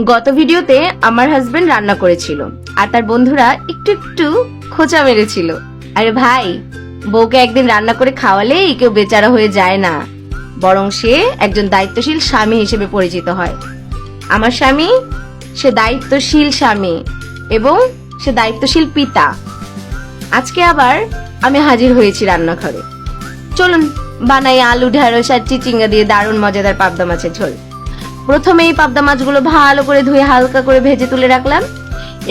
গত ভিডিওতে আমার হাজবেন্ড রান্না করেছিল আর তার বন্ধুরা একটু একটু খোঁচা মেরেছিল। আরে ভাই, বউকে একদিন রান্না করে খাওয়ালেই কেউ বেচারা হয়ে যায় না, বরং সে একজন দায়িত্বশীল স্বামী হিসেবে পরিচিত হয়। আমার স্বামী, সে দায়িত্বশীল স্বামী এবং সে দায়িত্বশীল পিতা। আজকে আবার আমি হাজির হয়েছি রান্নাঘরে। চলুন বানাই আলু, ঢেঁড়স আর চিচিঙ্গা দিয়ে দারুণ মজাদার পাবদা মাছের ঝোল। প্রথমে এই পাবদা মাছগুলো ভালো করে ধুয়ে হালকা করে ভেজে তুলে রাখলাম।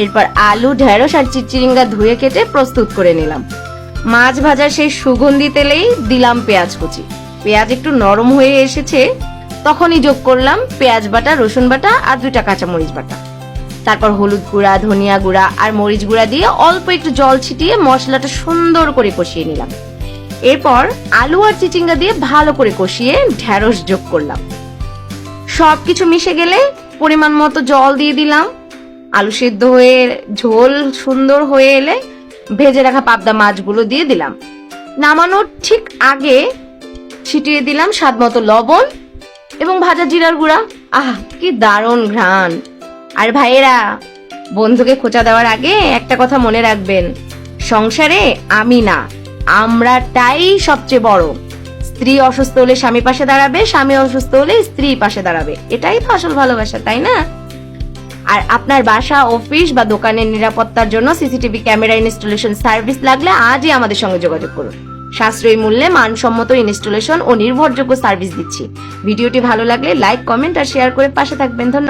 এরপর আলু, ঢেঁড়স আর চিচিঙ্গা ধুয়ে কেটে প্রস্তুত করে নিলাম। মাছ ভাজার সেই সুগন্ধি তেলেই দিলাম পেঁয়াজ কুচি। পেঁয়াজ একটু নরম হয়ে এসেছে, তখনই যোগ করলাম পেঁয়াজ বাটা, রসুন বাটা আর 2টা কাঁচামরিচ বাটা। তারপর হলুদ গুঁড়া, ধনিয়া গুঁড়া আর মরিচ গুঁড়া দিয়ে অল্প একটু জল ছিটিয়ে মশলাটা সুন্দর করে কষিয়ে নিলাম। এরপর আলু আর চিচিঙ্গা দিয়ে ভালো করে কষিয়ে ঢেঁড়স যোগ করলাম। সবকিছু মিশে গেলে পরিমাণ মতো জল দিয়ে দিলাম। আলু সিদ্ধ হয়ে ঝোল সুন্দর হয়ে এলে ভেজে রাখা পাবদা মাছগুলো দিয়ে দিলাম। নামানোর ঠিক আগে ছিটিয়ে দিলাম স্বাদ মতো লবণ এবং ভাজা জিরার গুঁড়া। আহ, কি দারুণ ঘ্রাণ! আর ভাইয়েরা, বন্ধুকে খোঁচা দেওয়ার আগে একটা কথা মনে রাখবেন, সংসারে আমি না, আমরাটাই সবচেয়ে বড়। স্ত্রী অসুস্থ হলে স্বামী পাশে দাঁড়াবে, স্বামী অসুস্থ হলে স্ত্রী পাশে দাঁড়াবে। এটাই তো আসল ভালোবাসা, তাই না? আর আপনার বাসা, অফিস বা দোকানের নিরাপত্তার জন্য সিসিটিভি ক্যামেরা ইনস্টলেশন সার্ভিস লাগলে আজই আমাদের সঙ্গে যোগাযোগ করুন। সাশ্রয়ী মূল্যে মানসম্মত ইনস্টলেশন ও নির্ভরযোগ্য সার্ভিস দিচ্ছি। ভিডিওটি ভালো লাগলে লাইক, কমেন্ট আর শেয়ার করে পাশে থাকবেন। ধন্যবাদ।